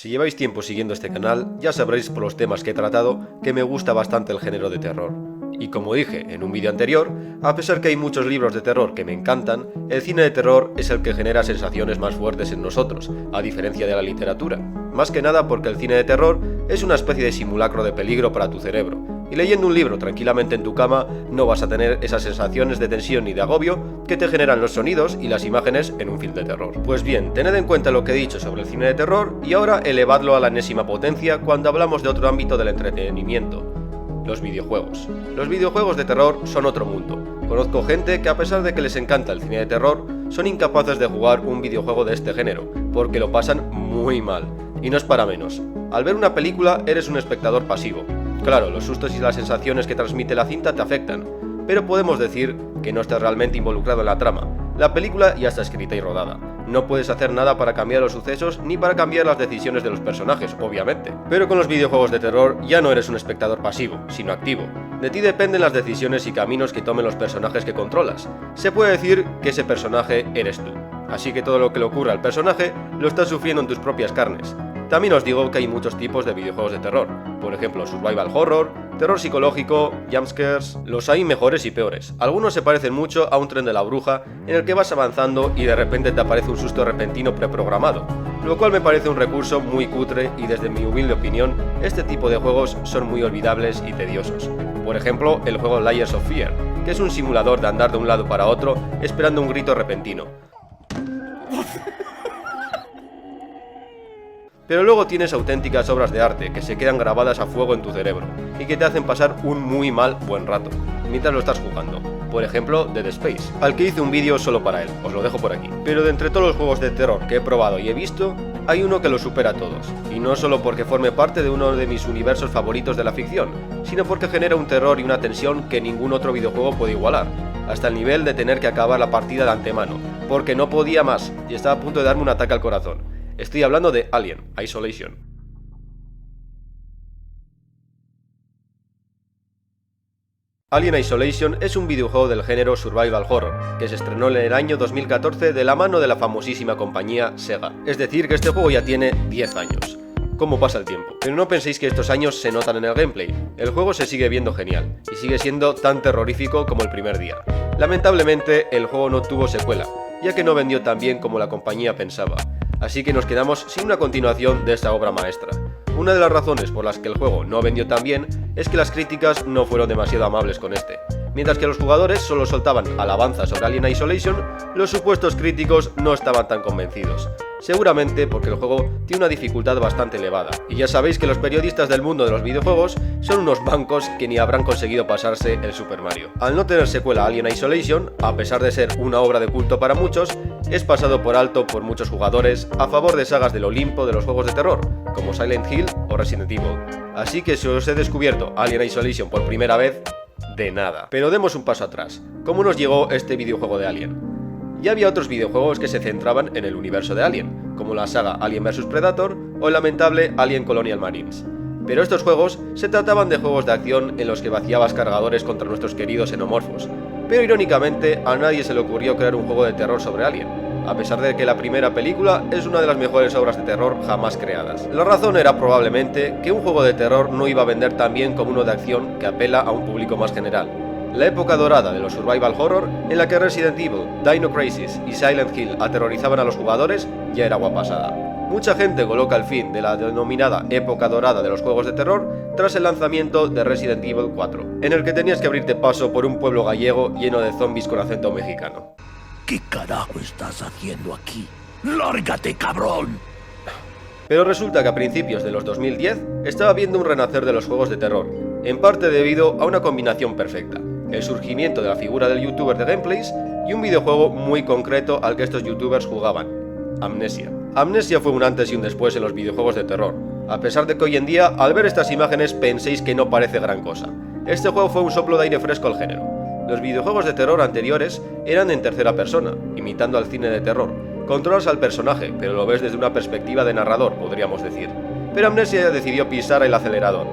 Si lleváis tiempo siguiendo este canal, ya sabréis por los temas que he tratado que me gusta bastante el género de terror. Y como dije en un vídeo anterior, a pesar que hay muchos libros de terror que me encantan, el cine de terror es el que genera sensaciones más fuertes en nosotros, a diferencia de la literatura. Más que nada porque el cine de terror es una especie de simulacro de peligro para tu cerebro, y leyendo un libro tranquilamente en tu cama no vas a tener esas sensaciones de tensión ni de agobio que te generan los sonidos y las imágenes en un film de terror. Pues bien, tened en cuenta lo que he dicho sobre el cine de terror y ahora elevadlo a la enésima potencia cuando hablamos de otro ámbito del entretenimiento: los videojuegos. Los videojuegos de terror son otro mundo. Conozco gente que, a pesar de que les encanta el cine de terror, son incapaces de jugar un videojuego de este género, porque lo pasan muy mal. Y no es para menos. Al ver una película eres un espectador pasivo. Claro, los sustos y las sensaciones que transmite la cinta te afectan, pero podemos decir que no estás realmente involucrado en la trama. La película ya está escrita y rodada. No puedes hacer nada para cambiar los sucesos ni para cambiar las decisiones de los personajes, obviamente. Pero con los videojuegos de terror ya no eres un espectador pasivo, sino activo. De ti dependen las decisiones y caminos que tomen los personajes que controlas. Se puede decir que ese personaje eres tú. Así que todo lo que le ocurra al personaje lo estás sufriendo en tus propias carnes. También os digo que hay muchos tipos de videojuegos de terror. Por ejemplo, survival horror, terror psicológico, jumpscares. Los hay mejores y peores. Algunos se parecen mucho a un tren de la bruja en el que vas avanzando y de repente te aparece un susto repentino preprogramado, lo cual me parece un recurso muy cutre y, desde mi humilde opinión, este tipo de juegos son muy olvidables y tediosos. Por ejemplo, el juego Layers of Fear, que es un simulador de andar de un lado para otro esperando un grito repentino. Pero luego tienes auténticas obras de arte que se quedan grabadas a fuego en tu cerebro y que te hacen pasar un muy mal buen rato mientras lo estás jugando. Por ejemplo, Dead Space, al que hice un vídeo solo para él, os lo dejo por aquí. Pero de entre todos los juegos de terror que he probado y he visto, hay uno que lo supera a todos, y no solo porque forme parte de uno de mis universos favoritos de la ficción, sino porque genera un terror y una tensión que ningún otro videojuego puede igualar, hasta el nivel de tener que acabar la partida de antemano, porque no podía más y estaba a punto de darme un ataque al corazón. Estoy hablando de Alien Isolation. Alien Isolation es un videojuego del género survival horror, que se estrenó en el año 2014 de la mano de la famosísima compañía Sega. Es decir, que este juego ya tiene 10 años. ¿Cómo pasa el tiempo? Pero no penséis que estos años se notan en el gameplay. El juego se sigue viendo genial, y sigue siendo tan terrorífico como el primer día. Lamentablemente, el juego no tuvo secuela, ya que no vendió tan bien como la compañía pensaba. Así que nos quedamos sin una continuación de esta obra maestra. Una de las razones por las que el juego no vendió tan bien es que las críticas no fueron demasiado amables con este. Mientras que los jugadores solo soltaban alabanzas sobre Alien Isolation, los supuestos críticos no estaban tan convencidos. Seguramente porque el juego tiene una dificultad bastante elevada, y ya sabéis que los periodistas del mundo de los videojuegos son unos bancos que ni habrán conseguido pasarse el Super Mario. Al no tener secuela Alien Isolation, a pesar de ser una obra de culto para muchos, es pasado por alto por muchos jugadores a favor de sagas del Olimpo de los juegos de terror, como Silent Hill o Resident Evil. Así que si os he descubierto Alien Isolation por primera vez, de nada. Pero demos un paso atrás. ¿Cómo nos llegó este videojuego de Alien? Ya había otros videojuegos que se centraban en el universo de Alien, como la saga Alien vs Predator o el lamentable Alien Colonial Marines. Pero estos juegos se trataban de juegos de acción en los que vaciabas cargadores contra nuestros queridos xenomorfos. Pero irónicamente, a nadie se le ocurrió crear un juego de terror sobre Alien, a pesar de que la primera película es una de las mejores obras de terror jamás creadas. La razón era probablemente que un juego de terror no iba a vender tan bien como uno de acción que apela a un público más general. La época dorada de los survival horror, en la que Resident Evil, Dino Crisis y Silent Hill aterrorizaban a los jugadores, ya era agua pasada. Mucha gente coloca el fin de la denominada época dorada de los juegos de terror tras el lanzamiento de Resident Evil 4, en el que tenías que abrirte paso por un pueblo gallego lleno de zombies con acento mexicano. ¿Qué carajo estás haciendo aquí? ¡Lárgate, cabrón! Pero resulta que a principios de los 2010 estaba habiendo un renacer de los juegos de terror, en parte debido a una combinación perfecta: el surgimiento de la figura del youtuber de gameplays y un videojuego muy concreto al que estos youtubers jugaban: Amnesia. Amnesia fue un antes y un después en los videojuegos de terror, a pesar de que hoy en día, al ver estas imágenes, penséis que no parece gran cosa. Este juego fue un soplo de aire fresco al género. Los videojuegos de terror anteriores eran en tercera persona, imitando al cine de terror. Controlas al personaje, pero lo ves desde una perspectiva de narrador, podríamos decir. Pero Amnesia decidió pisar el acelerador.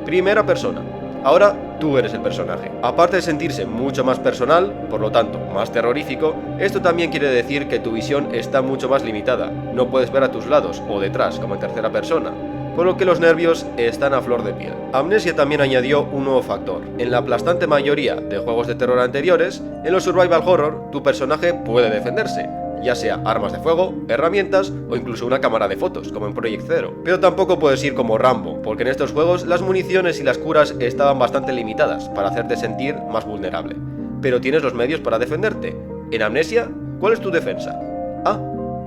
Primera persona. Ahora tú eres el personaje. Aparte de sentirse mucho más personal, por lo tanto más terrorífico, esto también quiere decir que tu visión está mucho más limitada. No puedes ver a tus lados o detrás como en tercera persona, por lo que los nervios están a flor de piel. Amnesia también añadió un nuevo factor. En la aplastante mayoría de juegos de terror anteriores, en los survival horror, tu personaje puede defenderse, ya sea armas de fuego, herramientas o incluso una cámara de fotos, como en Project Zero. Pero tampoco puedes ir como Rambo, porque en estos juegos las municiones y las curas estaban bastante limitadas para hacerte sentir más vulnerable. Pero tienes los medios para defenderte. En Amnesia, ¿cuál es tu defensa?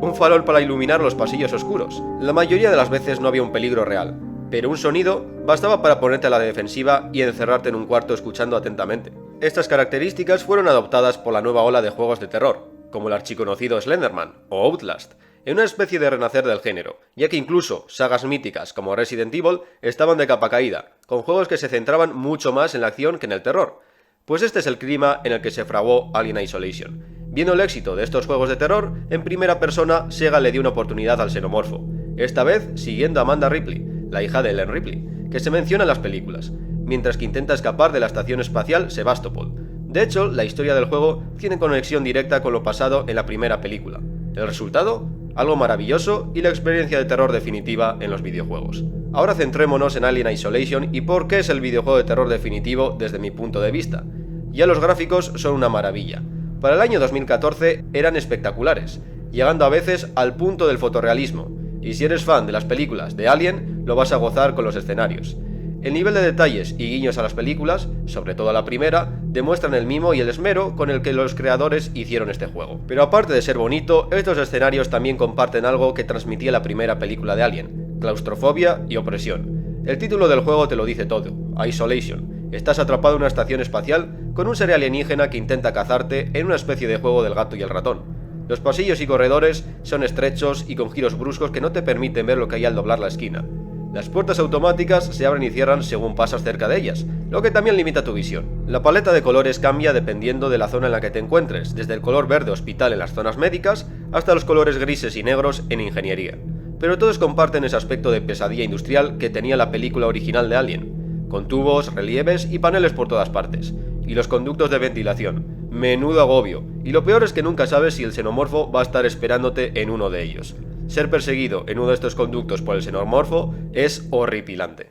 Un farol para iluminar los pasillos oscuros. La mayoría de las veces no había un peligro real, pero un sonido bastaba para ponerte a la defensiva y encerrarte en un cuarto escuchando atentamente. Estas características fueron adoptadas por la nueva ola de juegos de terror, como el archiconocido Slenderman o Outlast, en una especie de renacer del género, ya que incluso sagas míticas como Resident Evil estaban de capa caída, con juegos que se centraban mucho más en la acción que en el terror. Pues este es el clima en el que se fraguó Alien Isolation. Viendo el éxito de estos juegos de terror, en primera persona Sega le dio una oportunidad al xenomorfo, esta vez siguiendo a Amanda Ripley, la hija de Ellen Ripley, que se menciona en las películas, mientras que intenta escapar de la estación espacial Sebastopol. De hecho, la historia del juego tiene conexión directa con lo pasado en la primera película. ¿El resultado? Algo maravilloso y la experiencia de terror definitiva en los videojuegos. Ahora centrémonos en Alien Isolation y por qué es el videojuego de terror definitivo desde mi punto de vista. Ya los gráficos son una maravilla. Para el año 2014 eran espectaculares, llegando a veces al punto del fotorrealismo, y si eres fan de las películas de Alien, lo vas a gozar con los escenarios. El nivel de detalles y guiños a las películas, sobre todo a la primera, demuestran el mimo y el esmero con el que los creadores hicieron este juego. Pero aparte de ser bonito, estos escenarios también comparten algo que transmitía la primera película de Alien: claustrofobia y opresión. El título del juego te lo dice todo: Isolation. Estás atrapado en una estación espacial con un ser alienígena que intenta cazarte en una especie de juego del gato y el ratón. Los pasillos y corredores son estrechos y con giros bruscos que no te permiten ver lo que hay al doblar la esquina. Las puertas automáticas se abren y cierran según pasas cerca de ellas, lo que también limita tu visión. La paleta de colores cambia dependiendo de la zona en la que te encuentres, desde el color verde hospital en las zonas médicas hasta los colores grises y negros en ingeniería. Pero todos comparten ese aspecto de pesadilla industrial que tenía la película original de Alien, con tubos, relieves y paneles por todas partes. Y los conductos de ventilación. Menudo agobio. Y lo peor es que nunca sabes si el xenomorfo va a estar esperándote en uno de ellos. Ser perseguido en uno de estos conductos por el xenomorfo es horripilante.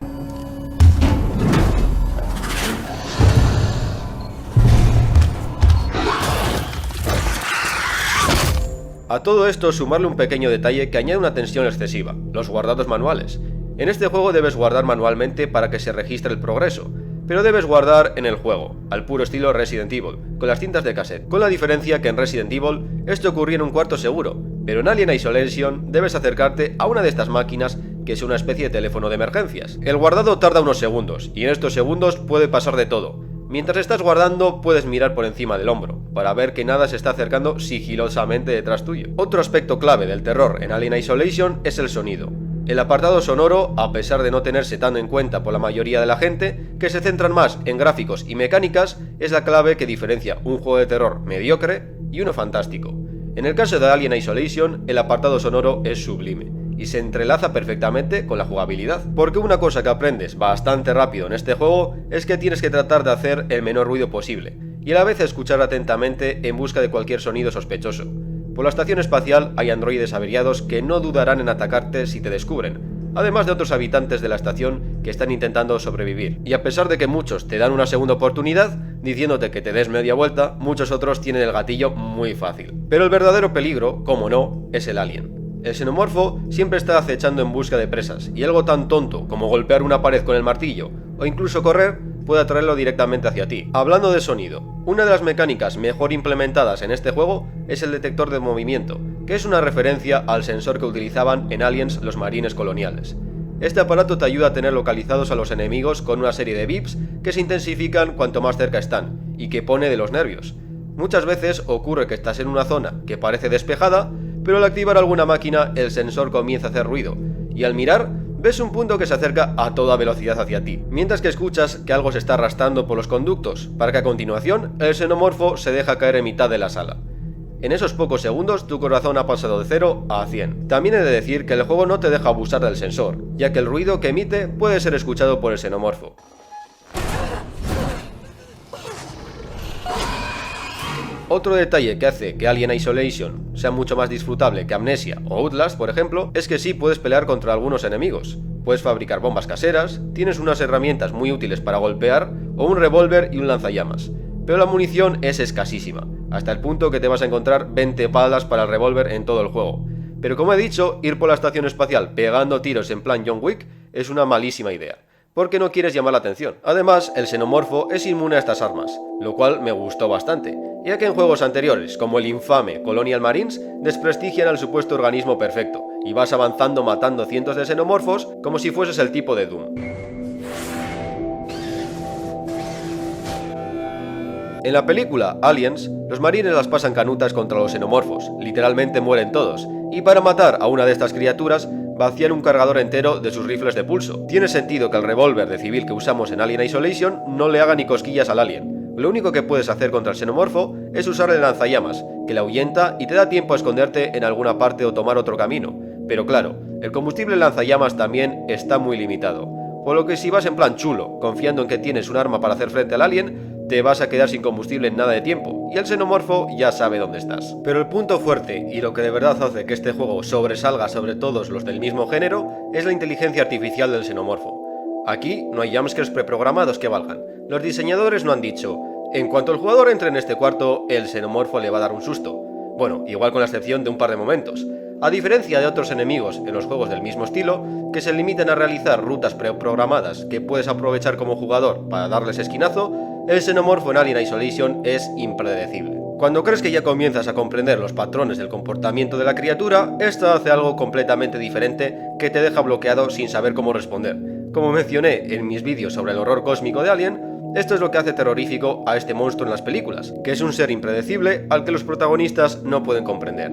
A todo esto sumarle un pequeño detalle que añade una tensión excesiva: los guardados manuales. En este juego debes guardar manualmente para que se registre el progreso, pero debes guardar en el juego, al puro estilo Resident Evil, con las cintas de cassette, con la diferencia que en Resident Evil esto ocurría en un cuarto seguro, pero en Alien Isolation debes acercarte a una de estas máquinas que es una especie de teléfono de emergencias. El guardado tarda unos segundos, y en estos segundos puede pasar de todo. Mientras estás guardando, puedes mirar por encima del hombro, para ver que nada se está acercando sigilosamente detrás tuyo. Otro aspecto clave del terror en Alien Isolation es el sonido. El apartado sonoro, a pesar de no tenerse tan en cuenta por la mayoría de la gente, que se centran más en gráficos y mecánicas, es la clave que diferencia un juego de terror mediocre y uno fantástico. En el caso de Alien Isolation, el apartado sonoro es sublime, y se entrelaza perfectamente con la jugabilidad, porque una cosa que aprendes bastante rápido en este juego es que tienes que tratar de hacer el menor ruido posible, y a la vez escuchar atentamente en busca de cualquier sonido sospechoso. Por la estación espacial hay androides averiados que no dudarán en atacarte si te descubren, además de otros habitantes de la estación que están intentando sobrevivir, y a pesar de que muchos te dan una segunda oportunidad, diciéndote que te des media vuelta, muchos otros tienen el gatillo muy fácil. Pero el verdadero peligro, como no, es el alien. El xenomorfo siempre está acechando en busca de presas, y algo tan tonto como golpear una pared con el martillo, o incluso correr, puede atraerlo directamente hacia ti. Hablando de sonido, una de las mecánicas mejor implementadas en este juego es el detector de movimiento, que es una referencia al sensor que utilizaban en Aliens los marines coloniales. Este aparato te ayuda a tener localizados a los enemigos con una serie de bips que se intensifican cuanto más cerca están, y que pone de los nervios. Muchas veces ocurre que estás en una zona que parece despejada, pero al activar alguna máquina el sensor comienza a hacer ruido, y al mirar ves un punto que se acerca a toda velocidad hacia ti, mientras que escuchas que algo se está arrastrando por los conductos, para que a continuación el xenomorfo se deja caer en mitad de la sala. En esos pocos segundos tu corazón ha pasado de 0 a 100. También he de decir que el juego no te deja abusar del sensor, ya que el ruido que emite puede ser escuchado por el xenomorfo. Otro detalle que hace que Alien Isolation sea mucho más disfrutable que Amnesia o Outlast, por ejemplo, es que sí puedes pelear contra algunos enemigos. Puedes fabricar bombas caseras, tienes unas herramientas muy útiles para golpear, o un revólver y un lanzallamas. Pero la munición es escasísima, hasta el punto que te vas a encontrar 20 balas para el revólver en todo el juego. Pero como he dicho, ir por la estación espacial pegando tiros en plan John Wick es una malísima idea, porque no quieres llamar la atención. Además, el xenomorfo es inmune a estas armas, lo cual me gustó bastante, ya que en juegos anteriores, como el infame Colonial Marines, desprestigian al supuesto organismo perfecto, y vas avanzando matando cientos de xenomorfos como si fueses el tipo de Doom. En la película Aliens, los marines las pasan canutas contra los xenomorfos, literalmente mueren todos, y para matar a una de estas criaturas, vacían un cargador entero de sus rifles de pulso. Tiene sentido que el revólver de civil que usamos en Alien Isolation no le haga ni cosquillas al alien. Lo único que puedes hacer contra el xenomorfo es usar el lanzallamas, que le ahuyenta y te da tiempo a esconderte en alguna parte o tomar otro camino. Pero claro, el combustible lanzallamas también está muy limitado, por lo que si vas en plan chulo, confiando en que tienes un arma para hacer frente al alien, te vas a quedar sin combustible en nada de tiempo, y el xenomorfo ya sabe dónde estás. Pero el punto fuerte, y lo que de verdad hace que este juego sobresalga sobre todos los del mismo género, es la inteligencia artificial del xenomorfo. Aquí no hay jumpscares preprogramados que valgan. Los diseñadores no han dicho, en cuanto el jugador entre en este cuarto, el xenomorfo le va a dar un susto. Bueno, igual con la excepción de un par de momentos. A diferencia de otros enemigos en los juegos del mismo estilo, que se limitan a realizar rutas preprogramadas que puedes aprovechar como jugador para darles esquinazo, el xenomorfo en Alien Isolation es impredecible. Cuando crees que ya comienzas a comprender los patrones del comportamiento de la criatura, esta hace algo completamente diferente que te deja bloqueado sin saber cómo responder. Como mencioné en mis vídeos sobre el horror cósmico de Alien, esto es lo que hace terrorífico a este monstruo en las películas, que es un ser impredecible al que los protagonistas no pueden comprender.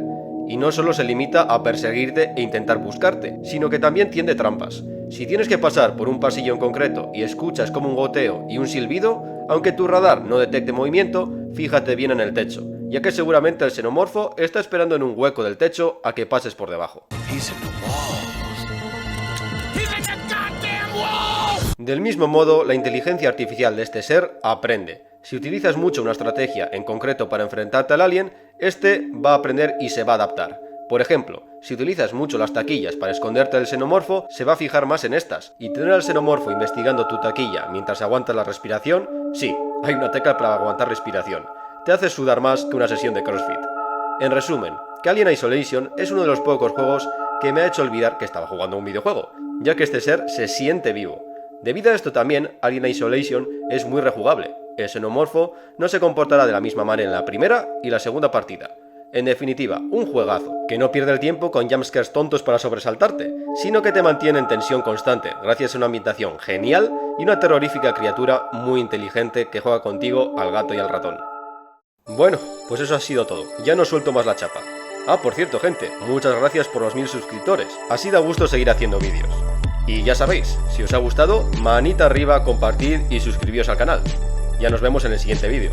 Y no solo se limita a perseguirte e intentar buscarte, sino que también tiende trampas. Si tienes que pasar por un pasillo en concreto y escuchas como un goteo y un silbido, aunque tu radar no detecte movimiento, fíjate bien en el techo, ya que seguramente el xenomorfo está esperando en un hueco del techo a que pases por debajo. Del mismo modo, la inteligencia artificial de este ser aprende. Si utilizas mucho una estrategia en concreto para enfrentarte al alien, este va a aprender y se va a adaptar. Por ejemplo, si utilizas mucho las taquillas para esconderte del xenomorfo, se va a fijar más en estas, y tener al xenomorfo investigando tu taquilla mientras aguantas la respiración, sí, hay una tecla para aguantar respiración. Te hace sudar más que una sesión de CrossFit. En resumen, que Alien Isolation es uno de los pocos juegos que me ha hecho olvidar que estaba jugando a un videojuego, ya que este ser se siente vivo. Debido a esto también, Alien Isolation es muy rejugable. El xenomorfo no se comportará de la misma manera en la primera y la segunda partida. En definitiva, un juegazo, que no pierde el tiempo con jumpscares tontos para sobresaltarte, sino que te mantiene en tensión constante, gracias a una ambientación genial y una terrorífica criatura muy inteligente que juega contigo al gato y al ratón. Bueno, pues eso ha sido todo, ya no suelto más la chapa. Ah, por cierto gente, muchas gracias por los 1000 suscriptores, así da gusto seguir haciendo vídeos. Y ya sabéis, si os ha gustado, manita arriba, compartid y suscribíos al canal. Ya nos vemos en el siguiente vídeo.